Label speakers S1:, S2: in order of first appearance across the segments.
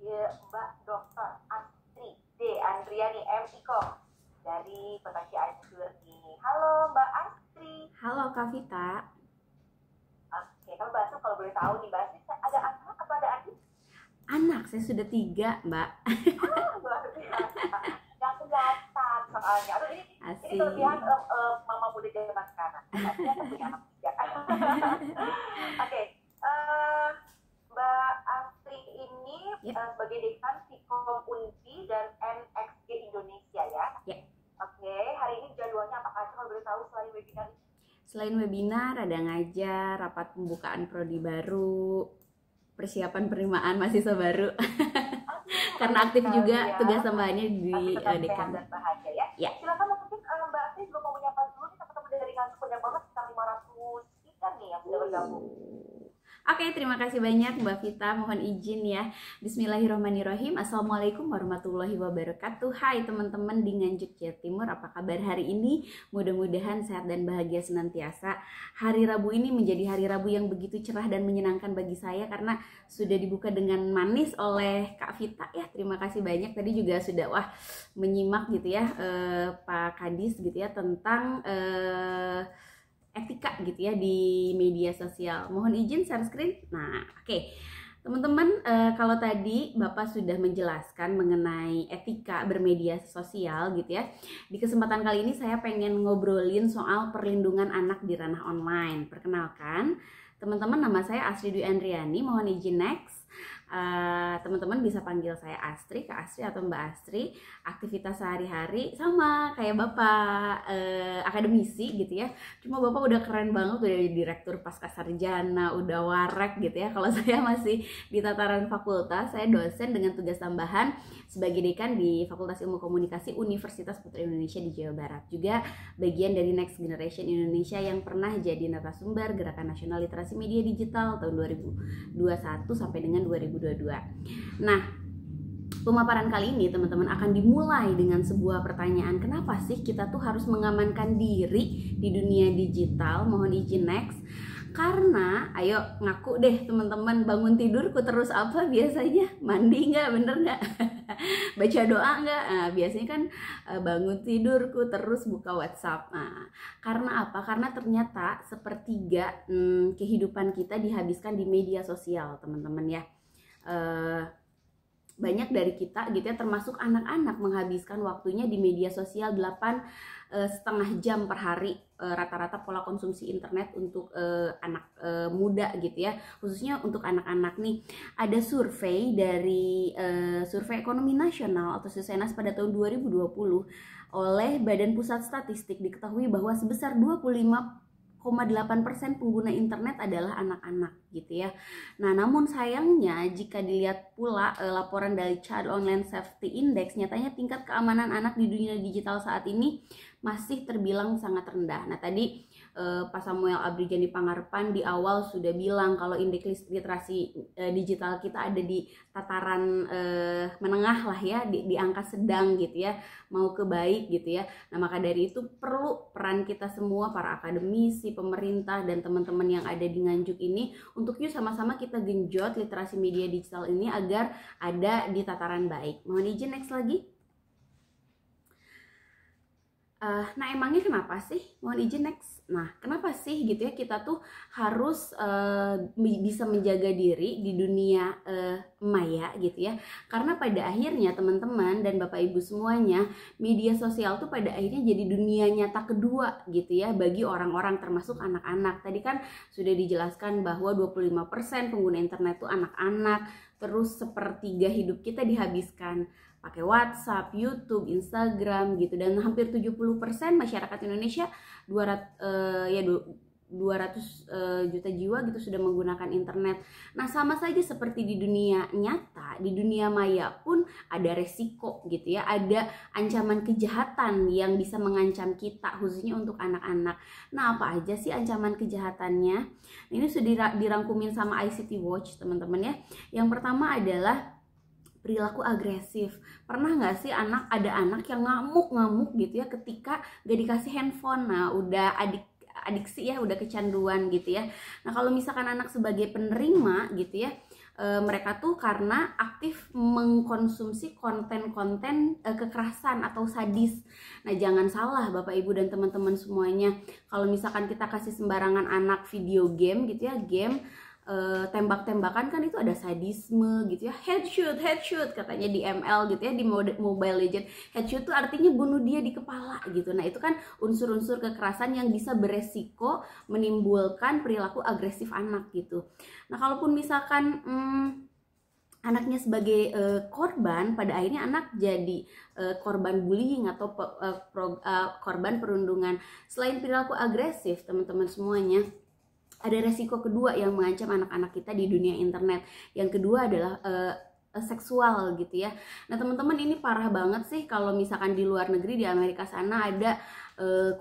S1: Mbak Dr. Astri D. Andriani M. Iko dari Kota Cianjur ini. Halo Mbak Astri.
S2: Halo Kak Vita.
S1: Oke, Mbak Astri kalau boleh tahu nih Mbak Astri ada anak atau ada adik?
S2: Anak, saya sudah 3, Mbak.
S1: Luar biasa. Nggak kelihatan soalnya. Aduh, ini kelebihan mama muda zaman sekarang. Saya punya anak 3. Oke, Mbak Astri ini sebagai dekan Vkom Unpi dan NXG Indonesia ya? Oke, hari ini jadwalnya apa aja kalau boleh tahu selain webinar ini?
S2: Selain webinar, ada ngajar, rapat pembukaan prodi baru, persiapan penerimaan mahasiswa baru. Karena aktif juga tugas tambahannya di dekan.
S1: Dan bahagia ya. Silakan mungkin Mbak Astri juga mau menyapa dulu nih teman-teman dari Nganjuk, banyak banget sekitar 500 kita nih yang sudah bergabung.
S2: Oke, terima kasih banyak Mbak Vita, mohon izin ya. Bismillahirrahmanirrahim. Assalamualaikum warahmatullahi wabarakatuh. Hai teman-teman di Nganjuk Jawa Timur, apa kabar hari ini? Mudah-mudahan sehat dan bahagia senantiasa. Hari Rabu ini menjadi hari Rabu yang begitu cerah dan menyenangkan bagi saya karena sudah dibuka dengan manis oleh Kak Vita ya. Terima kasih banyak, tadi juga sudah menyimak gitu ya Pak Kadis gitu ya tentang etika gitu ya di media sosial. Mohon izin share screen. Nah, oke. Teman-teman, kalau tadi Bapak sudah menjelaskan mengenai etika bermedia sosial gitu ya. Di kesempatan kali ini saya pengen ngobrolin soal perlindungan anak di ranah online. Perkenalkan, teman-teman, nama saya Astri Dwi Andriani. Mohon izin next. Teman-teman bisa panggil saya Astri, Kak Astri atau Mbak Astri. Aktivitas sehari-hari sama kayak Bapak akademisi gitu ya. Cuma Bapak udah keren banget, udah jadi direktur pascasarjana, udah warek gitu ya. Kalau saya masih di tataran fakultas, saya dosen dengan tugas tambahan sebagai dekan di Fakultas Ilmu Komunikasi Universitas Putra Indonesia di Jawa Barat. Juga bagian dari Next Generation Indonesia yang pernah jadi narasumber Gerakan Nasional Literasi Media Digital tahun 2021 sampai dengan 2022. Nah, pemaparan kali ini teman-teman akan dimulai dengan sebuah pertanyaan, kenapa sih kita tuh harus mengamankan diri di dunia digital? Mohon izin next. Karena, ayo ngaku deh teman-teman, bangun tidurku terus apa biasanya? Mandi nggak, bener nggak? Baca doa nggak? Nah, biasanya kan bangun tidurku terus buka WhatsApp. Nah, karena apa? Karena ternyata sepertiga kehidupan kita dihabiskan di media sosial teman-teman ya. Banyak dari kita gitu ya, termasuk anak-anak menghabiskan waktunya di media sosial 8,5 jam per hari rata-rata pola konsumsi internet untuk anak muda gitu ya, khususnya untuk anak-anak nih. Ada survei dari Survei Ekonomi Nasional atau Susenas pada tahun 2020 oleh Badan Pusat Statistik, diketahui bahwa sebesar 25,8% pengguna internet adalah anak-anak gitu ya. Nah, namun sayangnya jika dilihat pula laporan dari Child Online Safety Index, nyatanya tingkat keamanan anak di dunia digital saat ini masih terbilang sangat rendah. Nah, tadi Pak Samuel Abrijani Pangarepan di awal sudah bilang kalau indeks literasi digital kita ada di tataran menengah lah ya, di angka sedang gitu ya, mau ke baik gitu ya. Nah, maka dari itu perlu peran kita semua, para akademisi, pemerintah, dan teman-teman yang ada di Nganjuk ini untuk yuk sama-sama kita genjot literasi media digital ini agar ada di tataran baik. Mohon izin next lagi. Nah, emangnya kenapa sih? Mohon izin next. Nah, kenapa sih gitu ya kita tuh harus bisa menjaga diri di dunia maya gitu ya? Karena pada akhirnya teman-teman dan Bapak Ibu semuanya, media sosial tuh pada akhirnya jadi dunia nyata kedua gitu ya bagi orang-orang termasuk anak-anak. Tadi kan sudah dijelaskan bahwa 25% pengguna internet tuh anak-anak, terus sepertiga hidup kita dihabiskan pakai WhatsApp, YouTube, Instagram gitu, dan hampir 70% masyarakat Indonesia 200 juta jiwa gitu sudah menggunakan internet. Nah, sama saja seperti di dunia nyata, di dunia maya pun ada resiko gitu ya, ada ancaman kejahatan yang bisa mengancam kita khususnya untuk anak-anak. Nah, apa aja sih ancaman kejahatannya? Ini sudah dirangkumin sama ICT Watch teman-teman ya. Yang pertama adalah perilaku agresif. Pernah nggak sih ada anak yang ngamuk gitu ya ketika gak dikasih handphone? Nah, udah adiksi ya, udah kecanduan gitu ya. Nah, kalau misalkan anak sebagai penerima gitu ya, mereka tuh karena aktif mengkonsumsi konten-konten kekerasan atau sadis. Nah, jangan salah Bapak Ibu dan teman-teman semuanya, kalau misalkan kita kasih sembarangan anak video game gitu ya, game tembak-tembakan kan itu ada sadisme gitu ya, headshot katanya di ML gitu ya, di Mobile Legend. Headshot tuh artinya bunuh dia di kepala gitu. Nah, itu kan unsur-unsur kekerasan yang bisa beresiko menimbulkan perilaku agresif anak gitu. Nah, kalaupun misalkan anaknya sebagai korban, pada akhirnya anak jadi korban bullying atau korban perundungan. Selain perilaku agresif, teman-teman semuanya, ada resiko kedua yang mengancam anak-anak kita di dunia internet. Yang kedua adalah seksual gitu ya. Nah, teman-teman, ini parah banget sih kalau misalkan di luar negeri, di Amerika sana ada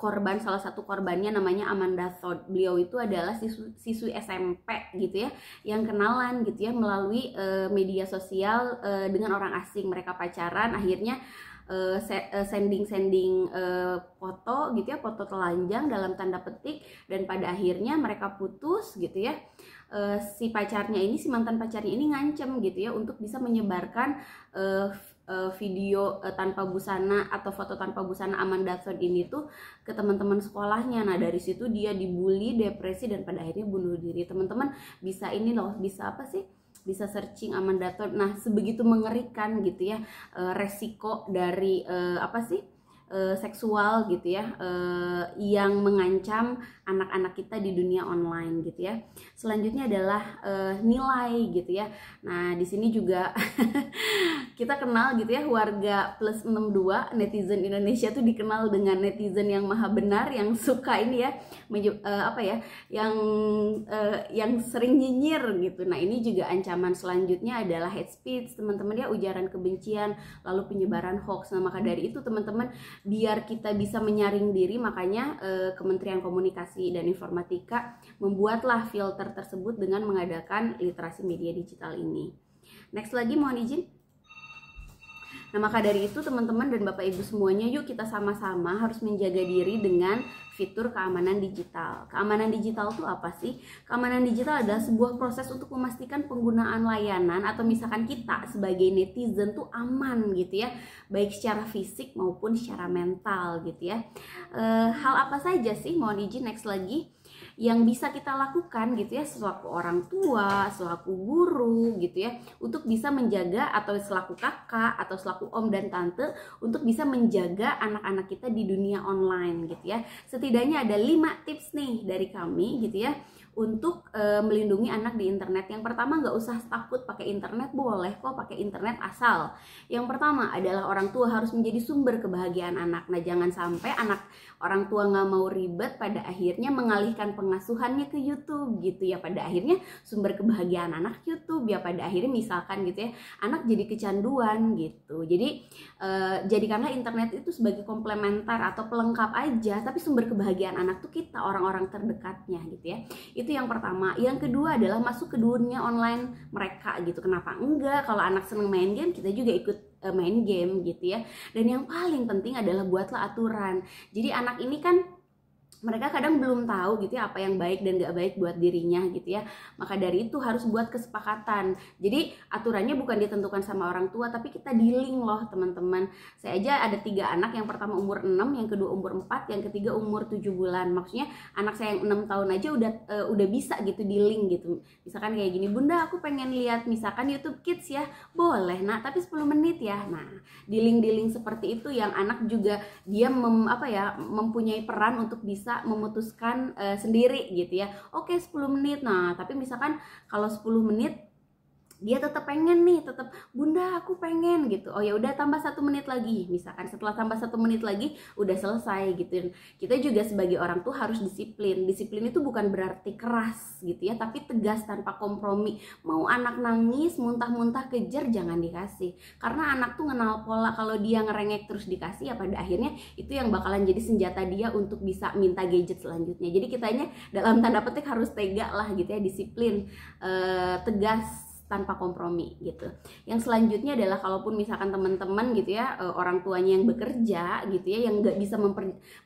S2: korban, salah satu korbannya namanya Amanda Todd. Beliau itu adalah siswi SMP gitu ya, yang kenalan gitu ya melalui media sosial dengan orang asing. Mereka pacaran, akhirnya sending foto gitu ya, foto telanjang dalam tanda petik, dan pada akhirnya mereka putus gitu ya. Si pacarnya ini, si mantan pacarnya ini ngancem gitu ya untuk bisa menyebarkan video tanpa busana atau foto tanpa busana Amanda Todd ini tuh ke teman-teman sekolahnya. Nah, dari situ dia dibully, depresi, dan pada akhirnya bunuh diri. Teman-teman bisa ini loh, bisa apa sih? Bisa searching Amanda Todd. Nah, sebegitu mengerikan gitu ya resiko dari seksual gitu ya, yang mengancam anak-anak kita di dunia online gitu ya. Selanjutnya adalah nilai gitu ya. Nah, di sini juga kita kenal gitu ya, warga plus 62 netizen Indonesia tuh dikenal dengan netizen yang maha benar, yang suka ini ya, yang sering nyinyir gitu. Nah, ini juga ancaman selanjutnya adalah hate speech, teman-teman ya, ujaran kebencian, lalu penyebaran hoax. Nah, maka dari itu teman-teman, biar kita bisa menyaring diri, makanya Kementerian Komunikasi dan Informatika membuatlah filter tersebut dengan mengadakan literasi media digital ini. Next lagi, mohon izin. Nah, maka dari itu teman-teman dan Bapak Ibu semuanya, yuk kita sama-sama harus menjaga diri dengan fitur keamanan digital. Keamanan digital itu apa sih? Keamanan digital adalah sebuah proses untuk memastikan penggunaan layanan atau misalkan kita sebagai netizen tuh aman gitu ya, baik secara fisik maupun secara mental gitu ya. Hal apa saja sih, mohon izin next lagi, yang bisa kita lakukan gitu ya selaku orang tua, selaku guru gitu ya, untuk bisa menjaga, atau selaku kakak atau selaku om dan tante, untuk bisa menjaga anak-anak kita di dunia online gitu ya. Setidaknya ada 5 tips nih dari kami gitu ya untuk melindungi anak di internet. Yang pertama, nggak usah takut pakai internet, boleh kok pakai internet, asal yang pertama adalah orang tua harus menjadi sumber kebahagiaan anak. Nah, jangan sampai orang tua nggak mau ribet, pada akhirnya mengalihkan pengasuhannya ke YouTube gitu ya, pada akhirnya sumber kebahagiaan anak YouTube ya, pada akhirnya misalkan gitu ya, anak jadi kecanduan gitu. Jadi jadikanlah internet itu sebagai komplementer atau pelengkap aja, tapi sumber kebahagiaan anak tuh kita, orang-orang terdekatnya gitu ya. Itu yang pertama. Yang kedua adalah masuk ke dunia online mereka gitu. Kenapa enggak? Kalau anak seneng main game, kita juga ikut main game gitu ya. Dan yang paling penting adalah buatlah aturan. Jadi anak ini kan mereka kadang belum tahu gitu ya apa yang baik dan gak baik buat dirinya gitu ya. Maka dari itu harus buat kesepakatan. Jadi aturannya bukan ditentukan sama orang tua, tapi kita dealing loh teman-teman. Saya aja ada 3 anak, yang pertama umur 6, yang kedua umur 4, yang ketiga umur 7 bulan. Maksudnya anak saya yang 6 tahun aja udah bisa gitu dealing gitu. Misalkan kayak gini, bunda aku pengen lihat misalkan YouTube Kids ya, boleh nak, tapi 10 menit ya. Nah, dealing seperti itu yang anak juga dia mempunyai peran untuk bisa memutuskan sendiri gitu ya. Oke, 10 menit. Nah, tapi misalkan kalau 10 menit dia tetap pengen nih, tetap bunda aku pengen gitu, oh ya udah tambah 1 menit lagi, misalkan setelah tambah 1 menit lagi udah selesai gitu. Kita juga sebagai orang tuh harus disiplin. Disiplin itu bukan berarti keras gitu ya, tapi tegas tanpa kompromi. Mau anak nangis muntah-muntah kejar, jangan dikasih, karena anak tuh kenal pola. Kalau dia ngerengek terus dikasih, ya pada akhirnya itu yang bakalan jadi senjata dia untuk bisa minta gadget selanjutnya. Jadi kitanya dalam tanda petik harus tega lah gitu ya, disiplin, tegas tanpa kompromi gitu. Yang selanjutnya adalah kalaupun misalkan teman-teman gitu ya, orang tuanya yang bekerja gitu ya, yang nggak bisa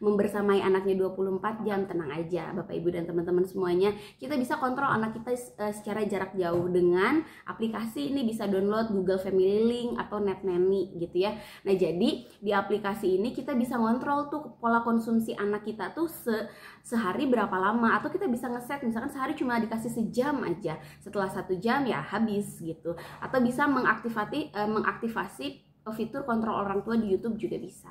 S2: membersamai anaknya 24 jam, tenang aja Bapak Ibu dan teman-teman semuanya, kita bisa kontrol anak kita secara jarak jauh dengan aplikasi. Ini bisa download Google Family Link atau NetNanny gitu ya. Nah jadi di aplikasi ini kita bisa ngontrol tuh pola konsumsi anak kita tuh sehari berapa lama, atau kita bisa ngeset misalkan sehari cuma dikasih sejam aja, setelah 1 jam ya habis gitu, atau bisa mengaktifasi fitur kontrol orang tua di YouTube juga bisa.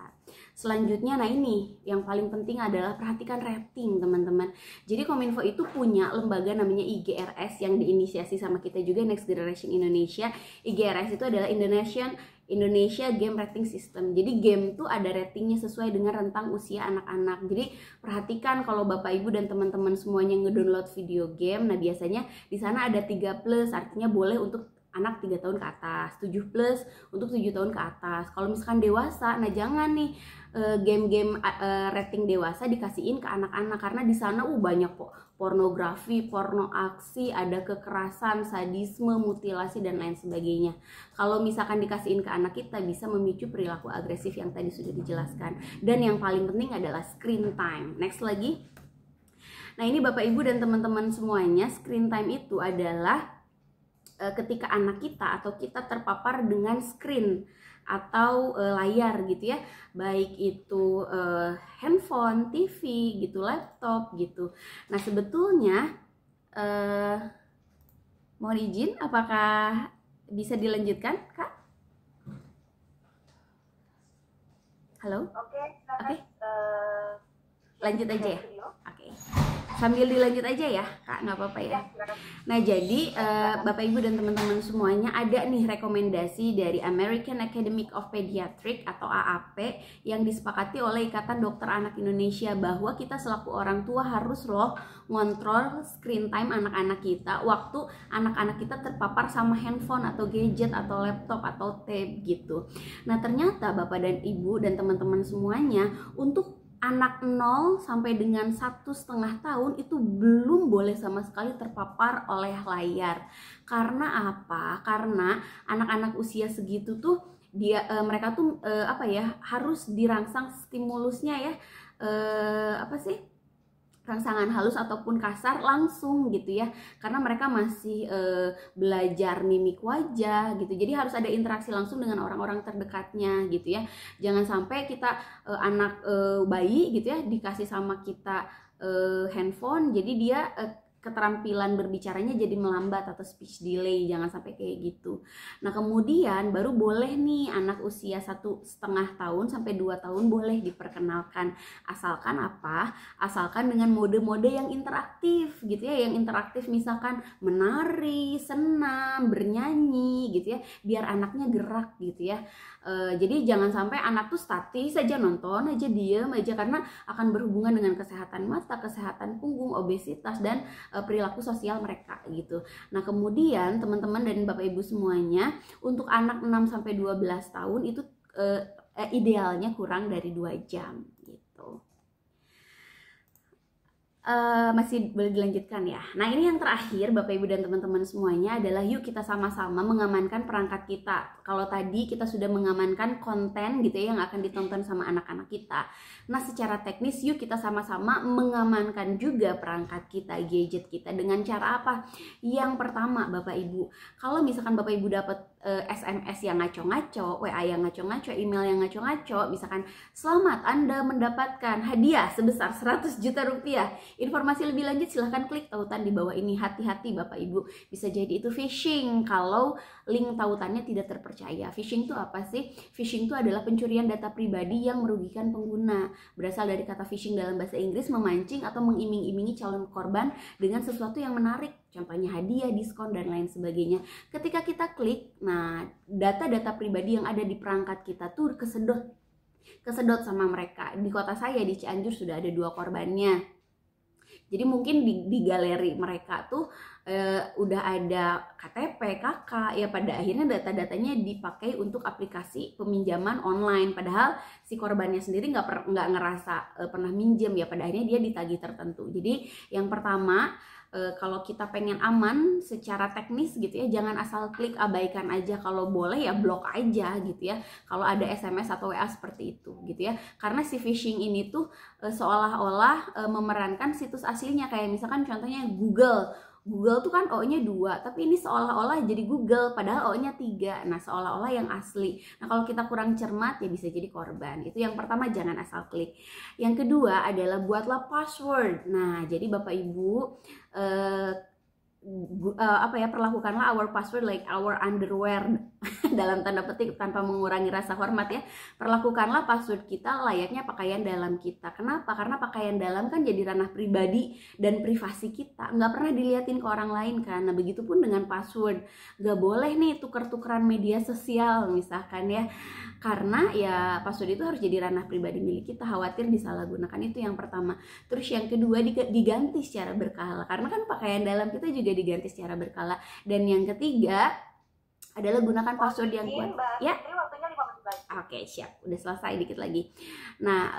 S2: Selanjutnya, nah ini yang paling penting adalah perhatikan rating teman-teman. Jadi Kominfo itu punya lembaga namanya IGRS yang diinisiasi sama kita juga, Next Generation Indonesia. IGRS itu adalah Indonesia Game Rating System. Jadi game tuh ada ratingnya sesuai dengan rentang usia anak-anak. Jadi perhatikan kalau Bapak Ibu dan teman-teman semuanya ngedownload video game, nah biasanya di sana ada 3+, artinya boleh untuk anak 3 tahun ke atas, 7+ untuk 7 tahun ke atas. Kalau misalkan dewasa, nah jangan nih game-game rating dewasa dikasihin ke anak-anak, karena di sana banyak pornografi, porno aksi, ada kekerasan, sadisme, mutilasi dan lain sebagainya. Kalau misalkan dikasihin ke anak kita bisa memicu perilaku agresif yang tadi sudah dijelaskan. Dan yang paling penting adalah screen time. Next lagi. Nah, ini Bapak Ibu dan teman-teman semuanya, screen time itu adalah ketika anak kita atau kita terpapar dengan screen atau layar gitu ya, baik itu handphone, TV gitu, laptop gitu. Nah sebetulnya mohon izin, apakah bisa dilanjutkan Kak? Halo? Oke. Lanjut aja ya? Oke. Sambil dilanjut aja ya Kak, nggak apa-apa ya. Nah jadi Bapak Ibu dan teman-teman semuanya, ada nih rekomendasi dari American Academy of Pediatrics atau AAP yang disepakati oleh Ikatan Dokter Anak Indonesia, bahwa kita selaku orang tua harus loh ngontrol screen time anak-anak kita waktu anak-anak kita terpapar sama handphone atau gadget atau laptop atau tab gitu. Nah ternyata Bapak dan Ibu dan teman-teman semuanya, untuk anak 0 sampai dengan 1,5 tahun itu belum boleh sama sekali terpapar oleh layar. Karena apa? Karena anak-anak usia segitu tuh mereka tuh harus dirangsang stimulusnya ya, rangsangan halus ataupun kasar langsung gitu ya, karena mereka masih belajar mimik wajah gitu. Jadi harus ada interaksi langsung dengan orang-orang terdekatnya gitu ya. Jangan sampai kita anak bayi gitu ya dikasih sama kita handphone, jadi dia keterampilan berbicaranya jadi melambat atau speech delay, jangan sampai kayak gitu. Nah kemudian baru boleh nih anak usia 1,5 tahun sampai 2 tahun boleh diperkenalkan, asalkan apa? Asalkan dengan mode-mode yang interaktif gitu ya, yang interaktif misalkan menari, senam, bernyanyi gitu ya, biar anaknya gerak gitu ya. Jadi jangan sampai anak tuh statis saja, nonton aja, diem aja, karena akan berhubungan dengan kesehatan mata, kesehatan punggung, obesitas dan perilaku sosial mereka gitu. Nah kemudian teman-teman dan Bapak Ibu semuanya, untuk anak 6 sampai 12 tahun itu idealnya kurang dari 2 jam gitu. Masih boleh dilanjutkan ya. Nah ini yang terakhir Bapak Ibu dan teman-teman semuanya adalah yuk kita sama-sama mengamankan perangkat kita. Kalau tadi kita sudah mengamankan konten gitu ya yang akan ditonton sama anak-anak kita. Nah secara teknis yuk kita sama-sama mengamankan juga perangkat kita, gadget kita, dengan cara apa? Yang pertama Bapak Ibu, kalau misalkan Bapak Ibu dapat SMS yang ngaco-ngaco, WA yang ngaco-ngaco, email yang ngaco-ngaco, misalkan selamat Anda mendapatkan hadiah sebesar 100 juta rupiah. Informasi lebih lanjut silahkan klik tautan di bawah ini. Hati-hati Bapak Ibu, bisa jadi itu phishing kalau link tautannya tidak terpercaya. Phishing itu apa sih? Phishing itu adalah pencurian data pribadi yang merugikan pengguna. Berasal dari kata phishing dalam bahasa Inggris, memancing atau mengiming-imingi calon korban dengan sesuatu yang menarik, contohnya hadiah, diskon, dan lain sebagainya. Ketika kita klik, nah data-data pribadi yang ada di perangkat kita tuh kesedot sama mereka. Di kota saya di Cianjur sudah ada 2 korbannya. Jadi mungkin di galeri mereka tuh udah ada KTP, KK, ya pada akhirnya data-datanya dipakai untuk aplikasi peminjaman online. Padahal si korbannya sendiri nggak ngerasa pernah minjem, ya pada akhirnya dia ditagih tertentu. Jadi yang pertama kalau kita pengen aman secara teknis gitu ya, jangan asal klik, abaikan aja. Kalau boleh ya blok aja gitu ya, kalau ada SMS atau WA seperti itu gitu ya. Karena si phishing ini tuh seolah-olah memerankan situs aslinya, kayak misalkan contohnya Google tuh kan O-nya 2, tapi ini seolah-olah jadi Google, padahal O-nya 3. Nah, seolah-olah yang asli. Nah, kalau kita kurang cermat ya bisa jadi korban. Itu yang pertama, jangan asal klik. Yang kedua adalah buatlah password. Nah, jadi Bapak Ibu perlakukanlah our password like our underwear dalam tanda petik, tanpa mengurangi rasa hormat ya. Perlakukanlah password kita layaknya pakaian dalam kita. Kenapa? Karena pakaian dalam kan jadi ranah pribadi dan privasi kita, nggak pernah diliatin ke orang lain kan. Nah, begitupun dengan password, nggak boleh nih tuker-tukeran media sosial misalkan ya, karena ya password itu harus jadi ranah pribadi milik kita, khawatir disalahgunakan. Itu yang pertama. Terus yang kedua, diganti secara berkala, karena kan pakaian dalam kita juga diganti secara berkala. Dan yang ketiga adalah gunakan password yang kuat. Ya. Oke, siap. Udah selesai, dikit lagi. Nah,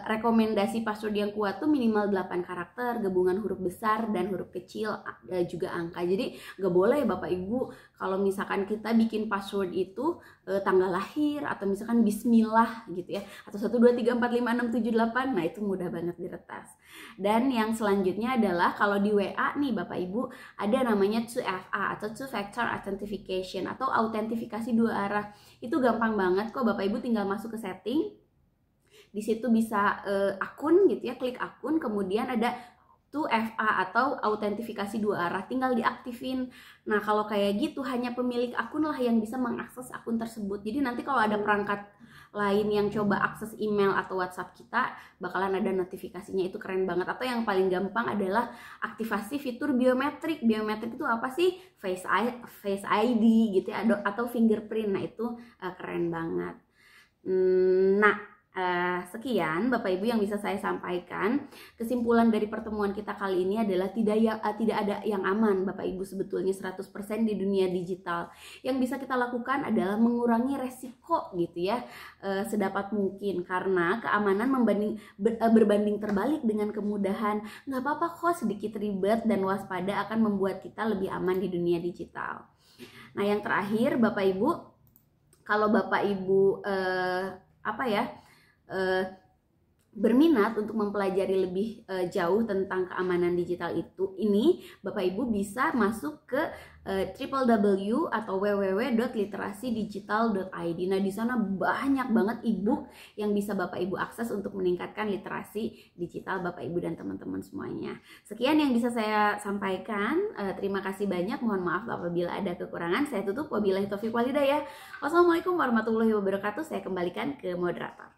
S2: rekomendasi password yang kuat tuh minimal 8 karakter, gabungan huruf besar dan huruf kecil, juga angka. Jadi gak boleh Bapak Ibu kalau misalkan kita bikin password itu tanggal lahir atau misalkan bismillah gitu ya, atau 1 2 3 4 5 6 7 8. Nah, itu mudah banget diretas. Dan yang selanjutnya adalah kalau di WA nih Bapak Ibu ada namanya 2FA atau two factor authentication atau autentifikasi 2 arah. Itu gampang banget kok Bapak Ibu, tinggal masuk ke setting. Di situ bisa akun gitu ya, klik akun, kemudian ada 2FA atau autentifikasi 2 arah, tinggal diaktifin. Nah, kalau kayak gitu hanya pemilik akun lah yang bisa mengakses akun tersebut. Jadi nanti kalau ada perangkat lain yang coba akses email atau WhatsApp kita, bakalan ada notifikasinya. Itu keren banget. Atau yang paling gampang adalah aktivasi fitur biometrik. Biometrik itu apa sih? Face ID gitu ya, atau fingerprint. Nah, itu keren banget. Nah, sekian Bapak Ibu yang bisa saya sampaikan. Kesimpulan dari pertemuan kita kali ini adalah tidak ada yang aman Bapak Ibu sebetulnya 100% di dunia digital. Yang bisa kita lakukan adalah mengurangi resiko gitu ya, sedapat mungkin, karena keamanan berbanding terbalik dengan kemudahan. Nggak apa-apa kok sedikit ribet, dan waspada akan membuat kita lebih aman di dunia digital. Nah, yang terakhir Bapak Ibu, kalau Bapak Ibu berminat untuk mempelajari lebih jauh tentang keamanan digital ini, Bapak Ibu bisa masuk ke www atau www.literasidigital.id. Nah, di sana banyak banget e-book yang bisa Bapak Ibu akses untuk meningkatkan literasi digital Bapak Ibu dan teman-teman semuanya. Sekian yang bisa saya sampaikan. Terima kasih banyak. Mohon maaf apabila ada kekurangan. Saya tutup. Wabillahi taufiq walhidayah. Wassalamualaikum warahmatullahi wabarakatuh. Saya kembalikan ke moderator.